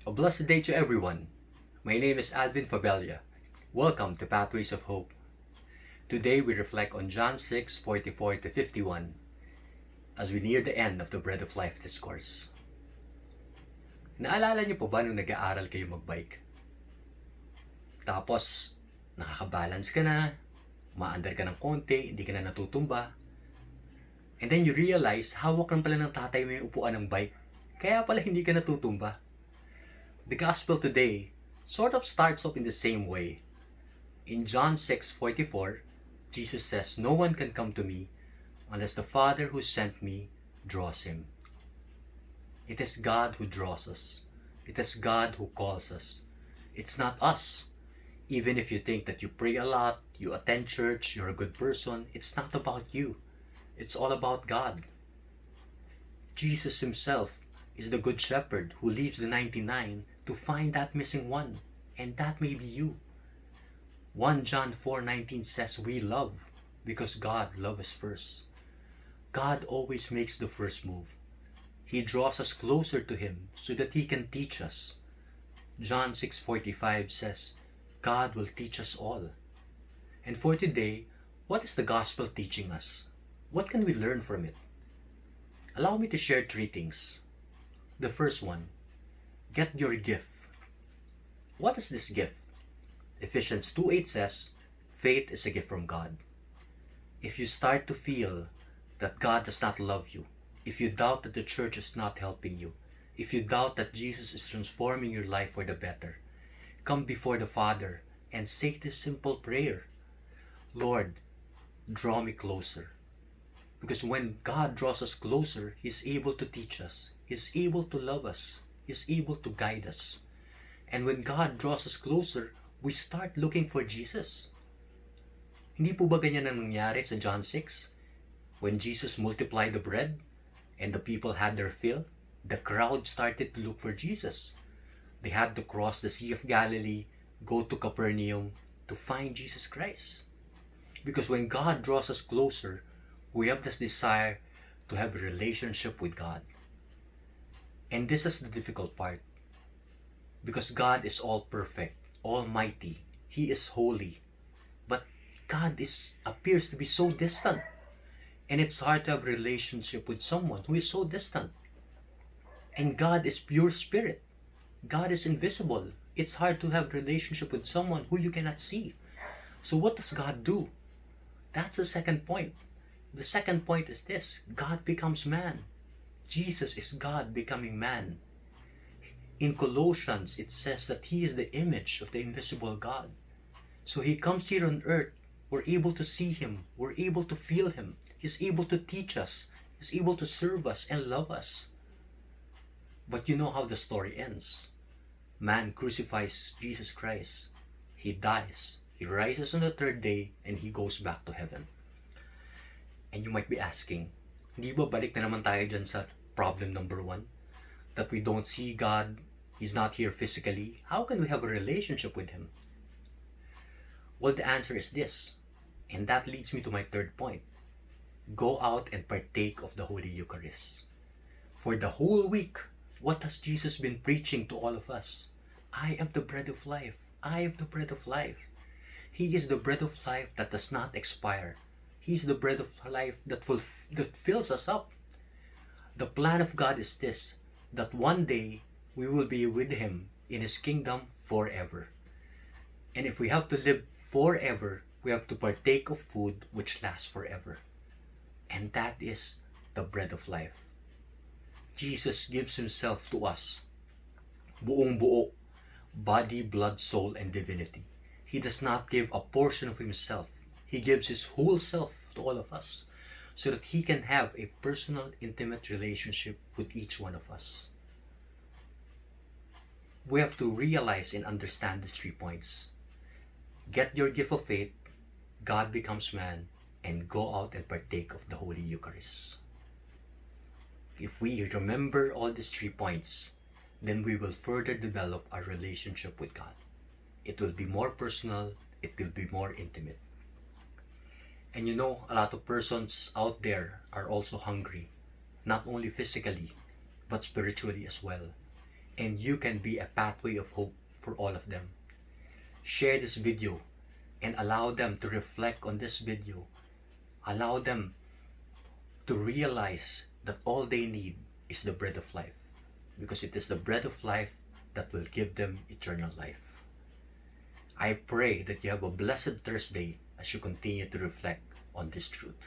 A blessed day to everyone. My name is Alvin Fabella. Welcome to Pathways of Hope. Today we reflect on John 6:44 to 51 as we near the end of the Bread of Life discourse. Naalala niyo po ba nung nag-aaral kayo magbike? Tapos, nakakabalance ka na, maandar ka ng konti, hindi ka na natutumba. And then you realize, hawak lang pala ng tatay mo yung upuan ng bike. Kaya pala hindi ka natutumba. The gospel today sort of starts off in the same way. In John 6:44, Jesus says, "No one can come to me unless the Father who sent me draws him." It is God who draws us. It is God who calls us. It's not us. Even if you think that you pray a lot, you attend church, you're a good person, it's not about you. It's all about God. Jesus himself is the good shepherd who leaves the 99 to find that missing one, and that may be you. 1 John 4:19 says we love because God loved us first. God always makes the first move. He draws us closer to him so that he can teach us. John 6:45 says, God will teach us all. And for today, what is the gospel teaching us? What can we learn from it? Allow me to share 3 things. The first one, get your gift. What is this gift? Ephesians 2:8 says, faith is a gift from God. If you start to feel that God does not love you, if you doubt that the church is not helping you, if you doubt that Jesus is transforming your life for the better, come before the Father and say this simple prayer. Lord, draw me closer. Because when God draws us closer, He's able to teach us. He's able to love us. He's able to guide us. And when God draws us closer, we start looking for Jesus. Hindi po ba ganyan ang nangyari sa John 6? When Jesus multiplied the bread and the people had their fill, the crowd started to look for Jesus. They had to cross the Sea of Galilee, go to Capernaum to find Jesus Christ. Because when God draws us closer, we have this desire to have a relationship with God. And this is the difficult part. Because God is all perfect, almighty. He is holy. But God appears to be so distant. And it's hard to have a relationship with someone who is so distant. And God is pure spirit. God is invisible. It's hard to have a relationship with someone who you cannot see. So what does God do? That's the second point. The second point is this: God becomes man. Jesus is God becoming man. In Colossians, it says that He is the image of the invisible God. So He comes here on earth. We're able to see Him. We're able to feel Him. He's able to teach us. He's able to serve us and love us. But you know how the story ends. Man crucifies Jesus Christ. He dies. He rises on the 3rd day and He goes back to heaven. And you might be asking, hindi ba balik na naman tayo dyan sa problem number 1? That we don't see God, He's not here physically. How can we have a relationship with Him? Well, the answer is this. And that leads me to my 3rd point. Go out and partake of the Holy Eucharist. For the whole week, what has Jesus been preaching to all of us? I am the bread of life. I am the bread of life. He is the bread of life that does not expire. He's the bread of life that fills us up. The plan of God is this, that one day we will be with Him in His kingdom forever. And if we have to live forever, we have to partake of food which lasts forever. And that is the bread of life. Jesus gives Himself to us, buong buo, body, blood, soul, and divinity. He does not give a portion of Himself. He gives His whole self to all of us so that He can have a personal, intimate relationship with each one of us. We have to realize and understand these 3 points. Get your gift of faith, God becomes man, and go out and partake of the Holy Eucharist. If we remember all these 3 points, then we will further develop our relationship with God. It will be more personal, it will be more intimate. And you know, a lot of persons out there are also hungry, not only physically, but spiritually as well. and you can be a pathway of hope for all of them. Share this video and allow them to reflect on this video. Allow them to realize that all they need is the bread of life, because it is the bread of life that will give them eternal life. I pray that you have a blessed Thursday as you continue to reflect on this truth.